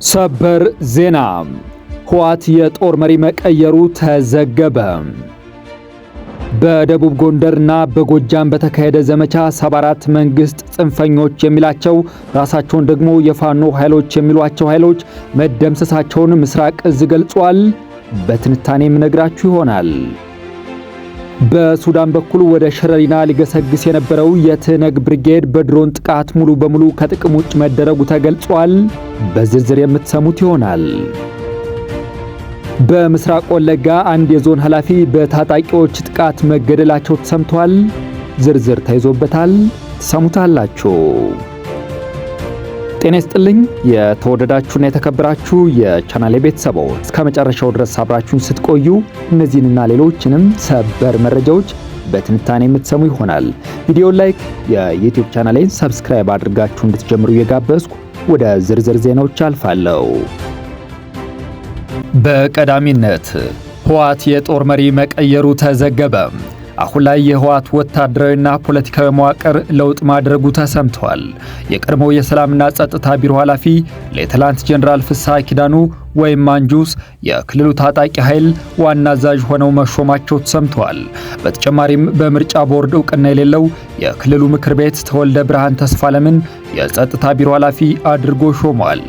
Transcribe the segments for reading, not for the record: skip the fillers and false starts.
ሰበር ዜና ህወሓት የጦር መሪ መቀየሩ ተዘገበ። በደቡብ ጎንደርና በጎጃም በተካሄደ ዘመቻ 74 መንግስት ጽንፈኞች የሚላቸው ራሳቸውን ደግሞ የፋኖ ኃይሎች የሚሏቸው ኃይሎች መደምሰሳቸውን ምስራቅ እዝ ገልጿል። በትንታኔም ነግራችሁ ይሆናል። በሱዳን በኩል ወደ ሸረሪና ሊገሰግስ የነበረው የትነግ ብርጌድ በድሮን ጥቃት ሙሉ በሙሉ ከጥቅም ውጭ መደረጉ ተገልጿል። በዝርዝር የምትሰሙት ይሆናል። በምስራቅ ወለጋ አንድ የዞን ኃላፊ በታጣቂዎች ጥቃት መገደላቸው ተሰምቷል። ዝርዝር ተይዞበታል፣ ተሰሙታላችሁ። ጤና ይስጥልኝ የተወደዳችሁና የተከበራችሁ የቻናሌ ቤተሰቦች፣ እስከ መጨረሻው ድረስ አብራችሁን ስትቆዩ እነዚህንና ሌሎችንም ሰበር መረጃዎች በትንታኔ የምትሰሙ ይሆናል። ቪዲዮ ላይክ፣ የዩቲዩብ ቻናሌን ሰብስክራይብ አድርጋችሁ እንድትጀምሩ እየጋበዝኩ ወደ ዝርዝር ዜናዎች አልፋለሁ። በቀዳሚነት ህወሓት የጦር መሪ መቀየሩ ተዘገበ። አሁን ላይ የህወሓት ወታደራዊና ፖለቲካዊ መዋቅር ለውጥ ማድረጉ ተሰምቷል። የቀድሞው የሰላምና ጸጥታ ቢሮ ኃላፊ ሌተናንት ጀነራል ፍስሐ ኪዳኑ ወይም ማንጁስ የክልሉ ታጣቂ ኃይል ዋና አዛዥ ሆነው መሾማቸው ተሰምቷል። በተጨማሪም በምርጫ ቦርድ እውቅና የሌለው የክልሉ ምክር ቤት ተወልደ ብርሃን ተስፋለምን የጸጥታ ቢሮ ኃላፊ አድርጎ ሾሟል።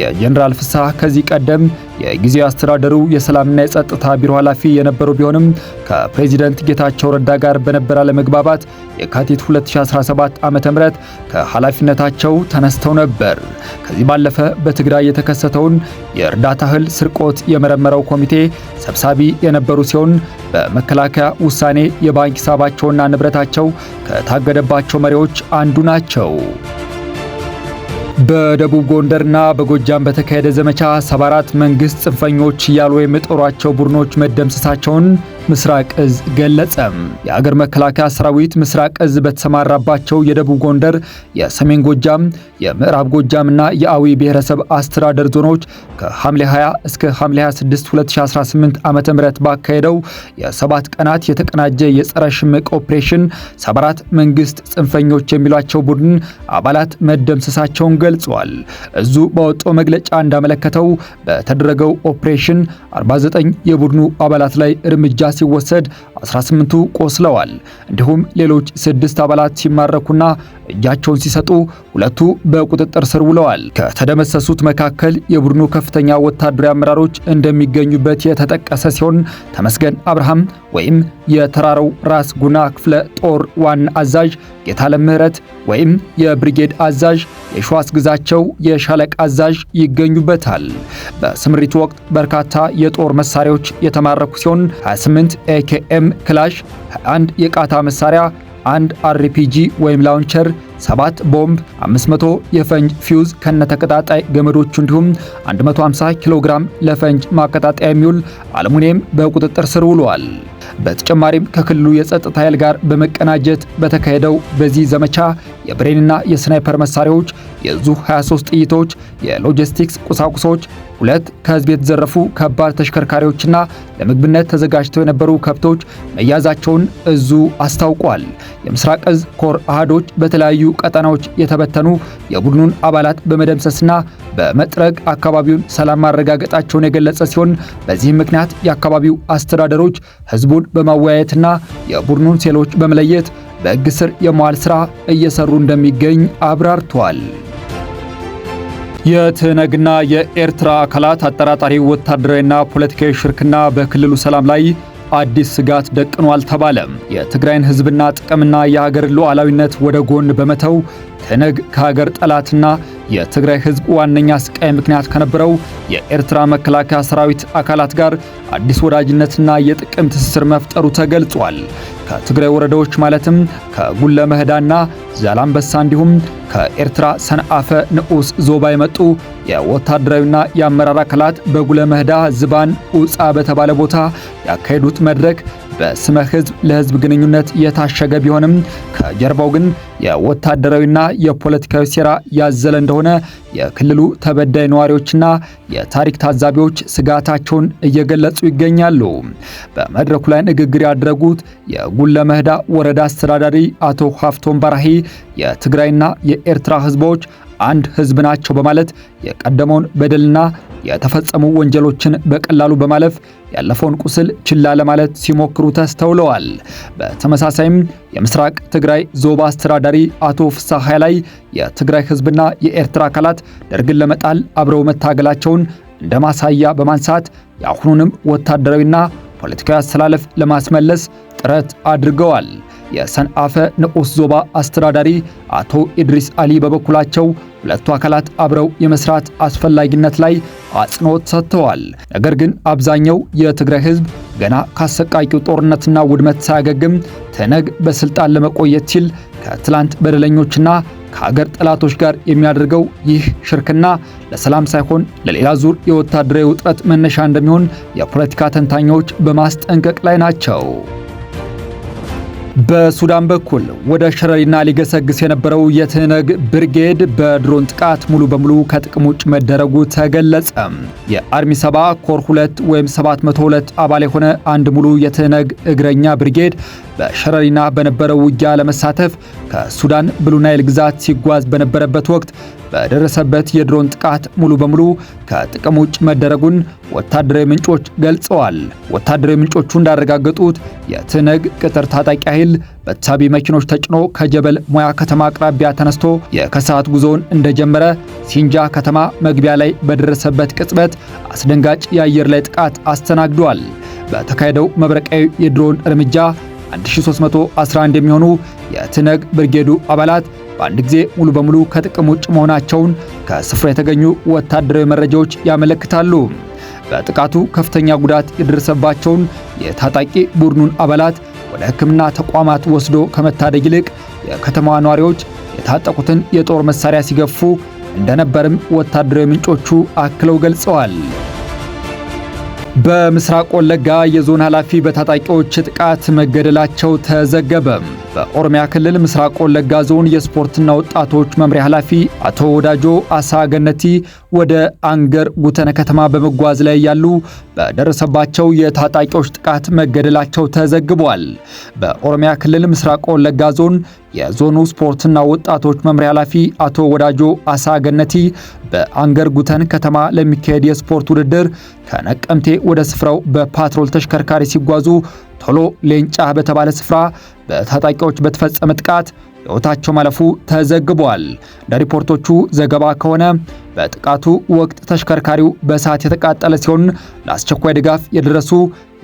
የጀነራል ፍስሐ ከዚህ ቀደም የጊዜያዊ አስተዳደሩ የሰላምና የጸጥታ ቢሮ ኃላፊ የነበሩ ቢሆንም ከፕሬዚዳንት ጌታቸው ረዳ ጋር በነበረ አለመግባባት የካቲት 2017 ዓ.ም ከኃላፊነታቸው ተነስተው ነበር። ከዚህ ባለፈ በትግራይ የተከሰተውን የእርዳታ እህል ስርቆት የመረመረው ኮሚቴ ሰብሳቢ የነበሩ ሲሆን በመከላከያ ውሳኔ የባንክ ሂሳባቸውና ንብረታቸው ከታገደባቸው መሪዎች አንዱ ናቸው። በደቡብ ጎንደርና በጎጃም በተካሄደ ዘመቻ 74 መንግስት ጽንፈኞች እያሉ የሚጠሯቸው ቡድኖች መደምሰሳቸውን ምስራቅ እዝ ገለጸ። የአገር መከላከያ ሰራዊት ምስራቅ እዝ በተሰማራባቸው የደቡብ ጎንደር፣ የሰሜን ጎጃም፣ የምዕራብ ጎጃምና የአዊ ብሔረሰብ አስተዳደር ዞኖች ከሐምሌ 20 እስከ ሐምሌ 26 2018 ዓ.ም ባካሄደው የ7 ቀናት የተቀናጀ የጸረ ሽምቅ ኦፕሬሽን 74 መንግስት ጽንፈኞች የሚሏቸው ቡድን አባላት መደምሰሳቸውን ገልጿል። እዙ በወጣው መግለጫ እንዳመለከተው በተደረገው ኦፕሬሽን 49 የቡድኑ አባላት ላይ እርምጃ ሲወሰድ 18ቱ ቆስለዋል። እንዲሁም ሌሎች 6 አባላት ሲማረኩና እጃቸውን ሲሰጡ 2ቱ በቁጥጥር ስር ውለዋል። ከተደመሰሱት መካከል የቡድኑ ከፍተኛ ወታደራዊ አመራሮች እንደሚገኙበት የተጠቀሰ ሲሆን ተመስገን አብርሃም ወይም የተራራው ራስ ጉና ክፍለ ጦር ዋና አዛዥ፣ ጌታለም ምህረት ወይም የብሪጌድ አዛዥ፣ የሸዋስ ግዛቸው የሻለቃ አዛዥ ይገኙበታል። በስምሪቱ ወቅት በርካታ የጦር መሳሪያዎች የተማረኩ ሲሆን 28 ኤኬኤም ክላሽ፣ 21 የቃታ መሳሪያ፣ 1 አርፒጂ ወይም ላውንቸር፣ 7 ቦምብ፣ 500 የፈንጅ ፊውዝ ከነተቀጣጣይ ገመዶቹ እንዲሁም 150 ኪሎ ግራም ለፈንጅ ማቀጣጠያ የሚውል አልሙኒየም በቁጥጥር ስር ውለዋል። በተጨማሪም ከክልሉ የጸጥታ ኃይል ጋር በመቀናጀት በተካሄደው በዚህ ዘመቻ የብሬንና የስናይፐር መሳሪያዎች፣ የዙ 23 ጥይቶች፣ የሎጂስቲክስ ቁሳቁሶች፣ 2 ከህዝብ የተዘረፉ ከባድ ተሽከርካሪዎችና ለምግብነት ተዘጋጅተው የነበሩ ከብቶች መያዛቸውን እዙ አስታውቋል። የምስራቅ እዝ ኮር አሃዶች በተለያዩ ቀጠናዎች የተበተኑ የቡድኑን አባላት በመደምሰስና በመጥረግ አካባቢውን ሰላም ማረጋገጣቸውን የገለጸ ሲሆን በዚህም ምክንያት የአካባቢው አስተዳደሮች ህዝቡን በማወያየትና የቡድኑን ሴሎች በመለየት በሕግ ስር የመዋል ሥራ እየሰሩ እንደሚገኝ አብራርቷል። የትነግና የኤርትራ አካላት አጠራጣሪ ወታደራዊና ፖለቲካዊ ሽርክና በክልሉ ሰላም ላይ አዲስ ስጋት ደቅኗል ተባለ። የትግራይን ህዝብና ጥቅምና የሀገር ሉዓላዊነት ወደ ጎን በመተው ትነግ ከሀገር ጠላትና የትግራይ ህዝብ ዋነኛ ስቃይ ምክንያት ከነበረው የኤርትራ መከላከያ ሰራዊት አካላት ጋር አዲስ ወዳጅነትና የጥቅም ትስስር መፍጠሩ ተገልጿል። ከትግራይ ወረዳዎች ማለትም ከጉለ መህዳና ዛላምበሳ እንዲሁም ከኤርትራ ሰንአፈ ንዑስ ዞባ የመጡ የወታደራዊና የአመራር አካላት በጉለ መህዳ ዝባን ኡጻ በተባለ ቦታ ያካሄዱት መድረክ በስመ ህዝብ ለህዝብ ግንኙነት የታሸገ ቢሆንም ከጀርባው ግን የወታደራዊና የፖለቲካዊ ሴራ ያዘለ እንደሆነ የክልሉ ተበዳይ ነዋሪዎችና የታሪክ ታዛቢዎች ስጋታቸውን እየገለጹ ይገኛሉ። በመድረኩ ላይ ንግግር ያደረጉት የጉለ መህዳ ወረዳ አስተዳዳሪ አቶ ሀፍቶም ባራሂ የትግራይና የኤርትራ ህዝቦች አንድ ህዝብ ናቸው በማለት የቀደመውን በደልና የተፈጸሙ ወንጀሎችን በቀላሉ በማለፍ ያለፈውን ቁስል ችላ ለማለት ሲሞክሩ ተስተውለዋል። በተመሳሳይም የምስራቅ ትግራይ ዞባ አስተዳዳሪ አቶ ፍስሐ ላይ የትግራይ ህዝብና የኤርትራ አካላት ደርግን ለመጣል አብረው መታገላቸውን እንደ ማሳያ በማንሳት የአሁኑንም ወታደራዊና ፖለቲካዊ አስተላለፍ ለማስመለስ ጥረት አድርገዋል። የሰንአፈ ንዑስ ዞባ አስተዳዳሪ አቶ ኢድሪስ አሊ በበኩላቸው ሁለቱ አካላት አብረው የመስራት አስፈላጊነት ላይ አጽንኦት ሰጥተዋል። ነገር ግን አብዛኛው የትግራይ ህዝብ ገና ካሰቃቂው ጦርነትና ውድመት ሳያገግም ትነግ በስልጣን ለመቆየት ሲል ከትላንት በደለኞችና ከሀገር ጠላቶች ጋር የሚያደርገው ይህ ሽርክና ለሰላም ሳይሆን ለሌላ ዙር የወታደራዊ ውጥረት መነሻ እንደሚሆን የፖለቲካ ተንታኞች በማስጠንቀቅ ላይ ናቸው። በሱዳን በኩል ወደ ሸረሪና ሊገሰግስ የነበረው የትነግ ብርጌድ በድሮን ጥቃት ሙሉ በሙሉ ከጥቅም ውጭ መደረጉ ተገለጸ። የአርሚ 7 ኮር 2 ወይም 702 አባል የሆነ አንድ ሙሉ የትነግ እግረኛ ብርጌድ በሸረሪና በነበረው ውጊያ ለመሳተፍ ከሱዳን ብሉ ናይል ግዛት ሲጓዝ በነበረበት ወቅት በደረሰበት የድሮን ጥቃት ሙሉ በሙሉ ከጥቅም ውጭ መደረጉን ወታደራዊ ምንጮች ገልጸዋል። ወታደራዊ ምንጮቹ እንዳረጋገጡት የትነግ ቅጥር ታጣቂ ኃይል በተሳቢ መኪኖች ተጭኖ ከጀበል ሙያ ከተማ አቅራቢያ ተነስቶ የከሰዓት ጉዞውን እንደጀመረ ሲንጃ ከተማ መግቢያ ላይ በደረሰበት ቅጽበት አስደንጋጭ የአየር ላይ ጥቃት አስተናግዷል። በተካሄደው መብረቃዊ የድሮን እርምጃ 1311 የሚሆኑ የትነግ ብርጌዱ አባላት በአንድ ጊዜ ሙሉ በሙሉ ከጥቅም ውጭ መሆናቸውን ከስፍራ የተገኙ ወታደራዊ መረጃዎች ያመለክታሉ። በጥቃቱ ከፍተኛ ጉዳት የደረሰባቸውን የታጣቂ ቡድኑን አባላት ወደ ሕክምና ተቋማት ወስዶ ከመታደግ ይልቅ የከተማዋ ነዋሪዎች የታጠቁትን የጦር መሳሪያ ሲገፉ እንደነበርም ወታደራዊ ምንጮቹ አክለው ገልጸዋል። በምስራቅ ወለጋ የዞን ኃላፊ በታጣቂዎች ጥቃት መገደላቸው ተዘገበ። በኦሮሚያ ክልል ምስራቅ ወለጋ ዞን የስፖርትና ወጣቶች መምሪያ ኃላፊ አቶ ወዳጆ አሳ ገነቲ ወደ አንገር ጉተነ ከተማ በመጓዝ ላይ ያሉ በደረሰባቸው የታጣቂዎች ጥቃት መገደላቸው ተዘግቧል። በኦሮሚያ ክልል ምስራቅ ወለጋ ዞን የዞኑ ስፖርትና ወጣቶች መምሪያ ኃላፊ አቶ ወዳጆ አሳ ገነቲ በአንገር ጉተን ከተማ ለሚካሄድ የስፖርት ውድድር ከነቀምቴ ወደ ስፍራው በፓትሮል ተሽከርካሪ ሲጓዙ ቶሎ ሌንጫ በተባለ ስፍራ በታጣቂዎች በተፈጸመ ጥቃት ሕይወታቸው ማለፉ ተዘግቧል። እንደ ሪፖርቶቹ ዘገባ ከሆነ በጥቃቱ ወቅት ተሽከርካሪው በእሳት የተቃጠለ ሲሆን ለአስቸኳይ ድጋፍ የደረሱ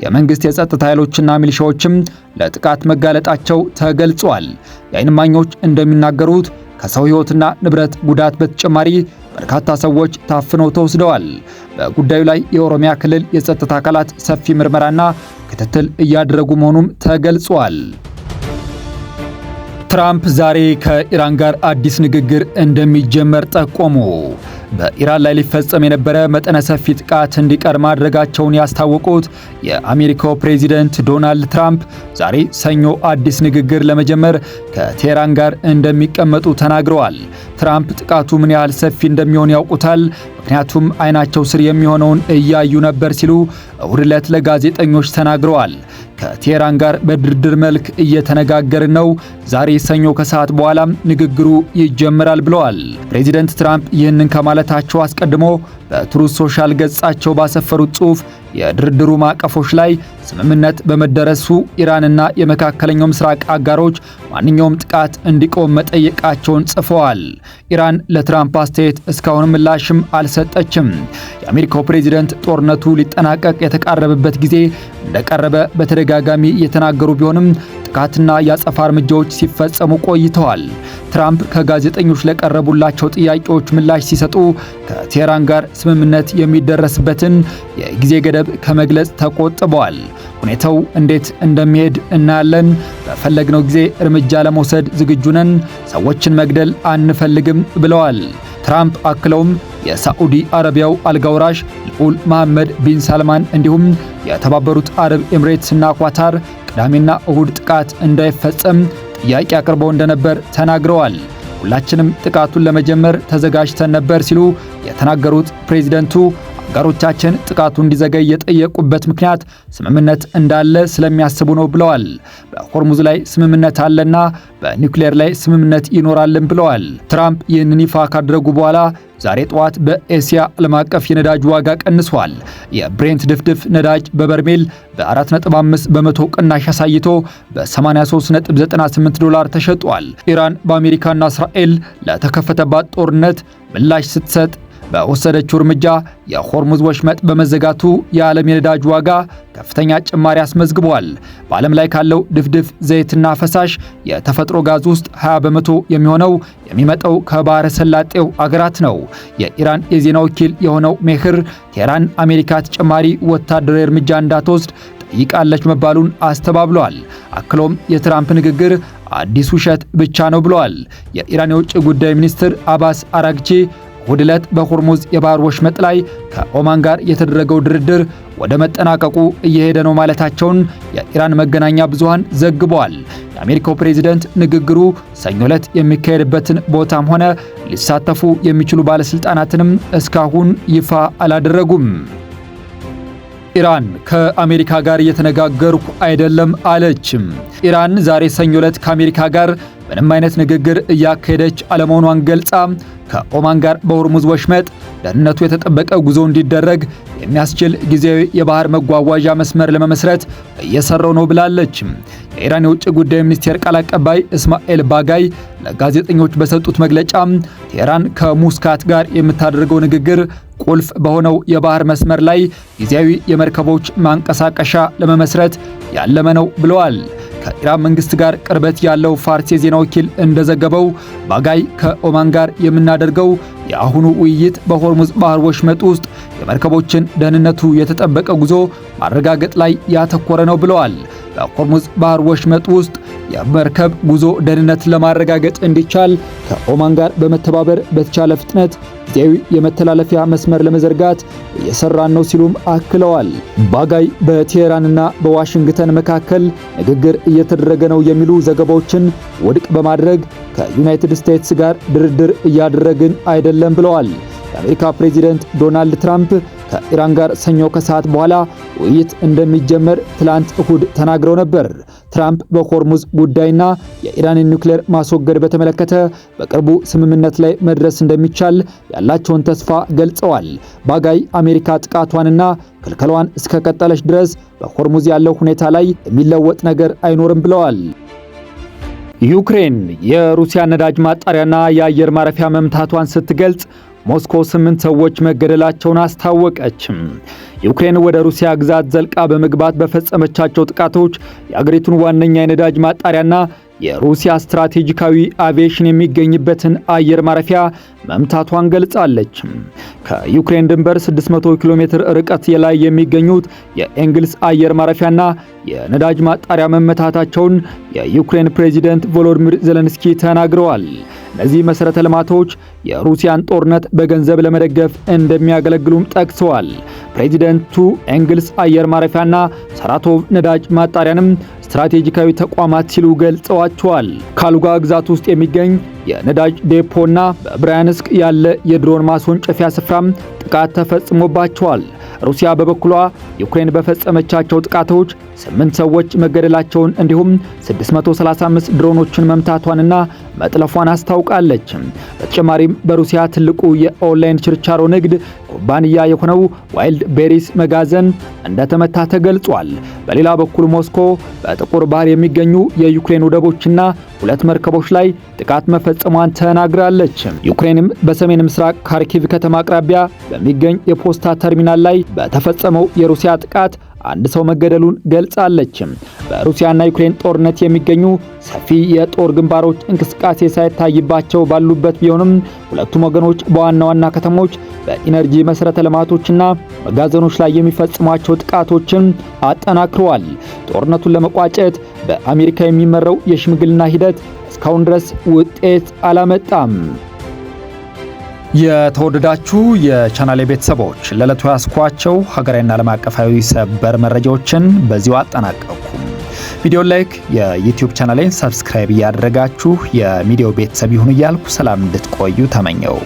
የመንግስት የጸጥታ ኃይሎችና ሚሊሻዎችም ለጥቃት መጋለጣቸው ተገልጿል። የዓይን እማኞች እንደሚናገሩት ከሰው ሕይወትና ንብረት ጉዳት በተጨማሪ በርካታ ሰዎች ታፍነው ተወስደዋል። በጉዳዩ ላይ የኦሮሚያ ክልል የጸጥታ አካላት ሰፊ ምርመራና ክትትል እያደረጉ መሆኑም ተገልጿል። ትራምፕ ዛሬ ከኢራን ጋር አዲስ ንግግር እንደሚጀመር ጠቆሙ። በኢራን ላይ ሊፈጸም የነበረ መጠነ ሰፊ ጥቃት እንዲቀር ማድረጋቸውን ያስታወቁት የአሜሪካው ፕሬዚደንት ዶናልድ ትራምፕ ዛሬ ሰኞ አዲስ ንግግር ለመጀመር ከቴህራን ጋር እንደሚቀመጡ ተናግረዋል። ትራምፕ ጥቃቱ ምን ያህል ሰፊ እንደሚሆን ያውቁታል፣ ምክንያቱም አይናቸው ስር የሚሆነውን እያዩ ነበር ሲሉ እሁድ ዕለት ለጋዜጠኞች ተናግረዋል። ከቴህራን ጋር በድርድር መልክ እየተነጋገርን ነው። ዛሬ ሰኞ ከሰዓት በኋላም ንግግሩ ይጀምራል ብለዋል። ፕሬዚደንት ትራምፕ ይህንን ከማለታቸው አስቀድሞ በትሩዝ ሶሻል ገጻቸው ባሰፈሩት ጽሑፍ የድርድሩ ማዕቀፎች ላይ ስምምነት በመደረሱ ኢራንና የመካከለኛው ምስራቅ አጋሮች ማንኛውም ጥቃት እንዲቆም መጠየቃቸውን ጽፈዋል። ኢራን ለትራምፕ አስተያየት እስካሁን ምላሽም አልሰጠችም። የአሜሪካው ፕሬዚደንት ጦርነቱ ሊጠናቀቅ የተቃረበበት ጊዜ እንደቀረበ በተደጋጋሚ የተናገሩ ቢሆንም ጥቃትና የአጸፋ እርምጃዎች ሲፈጸሙ ቆይተዋል። ትራምፕ ከጋዜጠኞች ለቀረቡላቸው ጥያቄዎች ምላሽ ሲሰጡ ከቴህራን ጋር ስምምነት የሚደረስበትን የጊዜ ገደብ ከመግለጽ ተቆጥበዋል። ሁኔታው እንዴት እንደሚሄድ እናያለን። በፈለግነው ጊዜ እርምጃ ለመውሰድ ዝግጁ ነን። ሰዎችን መግደል አንፈልግም ብለዋል። ትራምፕ አክለውም የሳዑዲ አረቢያው አልጋውራሽ ልዑል መሐመድ ቢን ሳልማን እንዲሁም የተባበሩት አረብ ኤምሬትስና ኳታር ቅዳሜና እሁድ ጥቃት እንዳይፈጸም ጥያቄ አቅርበው እንደነበር ተናግረዋል። ሁላችንም ጥቃቱን ለመጀመር ተዘጋጅተን ነበር ሲሉ የተናገሩት ፕሬዚደንቱ አጋሮቻችን ጥቃቱ እንዲዘገይ የጠየቁበት ምክንያት ስምምነት እንዳለ ስለሚያስቡ ነው ብለዋል። በሆርሙዝ ላይ ስምምነት አለና በኒውክሌር ላይ ስምምነት ይኖራልን ብለዋል። ትራምፕ ይህንን ይፋ ካደረጉ በኋላ ዛሬ ጠዋት በኤስያ ዓለም አቀፍ የነዳጅ ዋጋ ቀንሷል። የብሬንት ድፍድፍ ነዳጅ በበርሜል በ4.5 በመቶ ቅናሽ አሳይቶ በ83.98 ዶላር ተሸጧል። ኢራን በአሜሪካና እስራኤል ለተከፈተባት ጦርነት ምላሽ ስትሰጥ በወሰደችው እርምጃ የሆርሙዝ ወሽመጥ በመዘጋቱ የዓለም የነዳጅ ዋጋ ከፍተኛ ጭማሪ አስመዝግቧል። በዓለም ላይ ካለው ድፍድፍ ዘይትና ፈሳሽ የተፈጥሮ ጋዝ ውስጥ 20 በመቶ የሚሆነው የሚመጣው ከባህረ ሰላጤው አገራት ነው። የኢራን የዜና ወኪል የሆነው ሜህር ቴህራን አሜሪካ ተጨማሪ ወታደራዊ እርምጃ እንዳትወስድ ጠይቃለች መባሉን አስተባብሏል። አክሎም የትራምፕ ንግግር አዲስ ውሸት ብቻ ነው ብለዋል። የኢራን የውጭ ጉዳይ ሚኒስትር አባስ አራግቺ እሁድ ዕለት በሆርሙዝ የባህር ወሽመጥ ላይ ከኦማን ጋር የተደረገው ድርድር ወደ መጠናቀቁ እየሄደ ነው ማለታቸውን የኢራን መገናኛ ብዙሃን ዘግበዋል። የአሜሪካው ፕሬዝዳንት ንግግሩ ሰኞ ዕለት የሚካሄድበትን ቦታም ሆነ ሊሳተፉ የሚችሉ ባለስልጣናትንም እስካሁን ይፋ አላደረጉም። ኢራን ከአሜሪካ ጋር እየተነጋገርኩ አይደለም አለችም። ኢራን ዛሬ ሰኞ ዕለት ከአሜሪካ ጋር ምንም አይነት ንግግር እያካሄደች አለመሆኗን ገልጻ ከኦማን ጋር በሆርሙዝ ወሽመጥ ደህንነቱ የተጠበቀ ጉዞ እንዲደረግ የሚያስችል ጊዜያዊ የባህር መጓጓዣ መስመር ለመመስረት እየሰራው ነው ብላለች። የኢራን የውጭ ጉዳይ ሚኒስቴር ቃል አቀባይ እስማኤል ባጋይ ለጋዜጠኞች በሰጡት መግለጫ ቴህራን ከሙስካት ጋር የምታደርገው ንግግር ቁልፍ በሆነው የባህር መስመር ላይ ጊዜያዊ የመርከቦች ማንቀሳቀሻ ለመመስረት ያለመ ነው ብለዋል። ከኢራን መንግስት ጋር ቅርበት ያለው ፋርስ የዜና ወኪል እንደዘገበው ባጋይ ከኦማን ጋር የምናደርገው የአሁኑ ውይይት በሆርሙዝ ባህር ወሽመጥ ውስጥ የመርከቦችን ደህንነቱ የተጠበቀ ጉዞ ማረጋገጥ ላይ ያተኮረ ነው ብለዋል። በሆርሙዝ ባህር ወሽመጥ ውስጥ የመርከብ ጉዞ ደህንነት ለማረጋገጥ እንዲቻል ከኦማን ጋር በመተባበር በተቻለ ፍጥነት ጊዜያዊ የመተላለፊያ መስመር ለመዘርጋት እየሰራን ነው ሲሉም አክለዋል። ባጋይ በቴህራንና በዋሽንግተን መካከል ንግግር እየተደረገ ነው የሚሉ ዘገባዎችን ውድቅ በማድረግ ከዩናይትድ ስቴትስ ጋር ድርድር እያደረግን አይደለም ብለዋል። የአሜሪካ ፕሬዚደንት ዶናልድ ትራምፕ ከኢራን ጋር ሰኞ ከሰዓት በኋላ ውይይት እንደሚጀመር ትላንት እሁድ ተናግረው ነበር። ትራምፕ በሆርሙዝ ጉዳይና የኢራንን ኒውክሌር ማስወገድ በተመለከተ በቅርቡ ስምምነት ላይ መድረስ እንደሚቻል ያላቸውን ተስፋ ገልጸዋል። ባጋይ አሜሪካ ጥቃቷንና ክልከሏን እስከቀጠለች ድረስ በሆርሙዝ ያለው ሁኔታ ላይ የሚለወጥ ነገር አይኖርም ብለዋል። ዩክሬን የሩሲያ ነዳጅ ማጣሪያና የአየር ማረፊያ መምታቷን ስትገልጽ ሞስኮ 8 ሰዎች መገደላቸውን አስታወቀች። ዩክሬን ወደ ሩሲያ ግዛት ዘልቃ በመግባት በፈጸመቻቸው ጥቃቶች የአገሪቱን ዋነኛ የነዳጅ ማጣሪያና የሩሲያ ስትራቴጂካዊ አቪዬሽን የሚገኝበትን አየር ማረፊያ መምታቷን ገልጻለች። ከዩክሬን ድንበር 600 ኪሎ ሜትር ርቀት ላይ የሚገኙት የኤንግልስ አየር ማረፊያና የነዳጅ ማጣሪያ መመታታቸውን የዩክሬን ፕሬዝዳንት ቮሎዲሚር ዜሌንስኪ ተናግረዋል። እነዚህ መሰረተ ልማቶች የሩሲያን ጦርነት በገንዘብ ለመደገፍ እንደሚያገለግሉም ጠቅሰዋል። ፕሬዝዳንቱ ኤንግልስ አየር ማረፊያና ሳራቶቭ ነዳጅ ማጣሪያንም ስትራቴጂካዊ ተቋማት ሲሉ ገልጸዋቸዋል። ካሉጋ ግዛት ውስጥ የሚገኝ የነዳጅ ዴፖና በብራያንስክ ያለ የድሮን ማስወንጨፊያ ስፍራም ጥቃት ተፈጽሞባቸዋል። ሩሲያ በበኩሏ ዩክሬን በፈጸመቻቸው ጥቃቶች 8 ሰዎች መገደላቸውን እንዲሁም 635 ድሮኖችን መምታቷንና መጥለፏን አስታውቃለች። በተጨማሪም በሩሲያ ትልቁ የኦንላይን ችርቻሮ ንግድ ኩባንያ የሆነው ዋይልድ ቤሪስ መጋዘን እንደተመታ ተገልጿል። በሌላ በኩል ሞስኮ በጥቁር ባህር የሚገኙ የዩክሬን ወደቦችና 2 መርከቦች ላይ ጥቃት መፈጸሟን ተናግራለች። ዩክሬንም በሰሜን ምስራቅ ካርኪቭ ከተማ አቅራቢያ በሚገኝ የፖስታ ተርሚናል ላይ በተፈጸመው የሩሲያ ጥቃት አንድ ሰው መገደሉን ገልጻለች። በሩሲያና ዩክሬን ጦርነት የሚገኙ ሰፊ የጦር ግንባሮች እንቅስቃሴ ሳይታይባቸው ባሉበት ቢሆንም ሁለቱም ወገኖች በዋና ዋና ከተሞች በኢነርጂ መሰረተ ልማቶችና መጋዘኖች ላይ የሚፈጽሟቸው ጥቃቶችን አጠናክረዋል። ጦርነቱን ለመቋጨት በአሜሪካ የሚመራው የሽምግልና ሂደት እስካሁን ድረስ ውጤት አላመጣም። የተወደዳችሁ የቻናሌ ቤተሰቦች ለዕለቱ ያስኳቸው ሀገራዊና ዓለም አቀፋዊ ሰበር መረጃዎችን በዚሁ አጠናቀቅኩ። ቪዲዮ ላይክ፣ የዩቲዩብ ቻናሌን ሰብስክራይብ እያደረጋችሁ የሚዲያው ቤተሰብ ይሁኑ እያልኩ ሰላም እንድትቆዩ ተመኘው።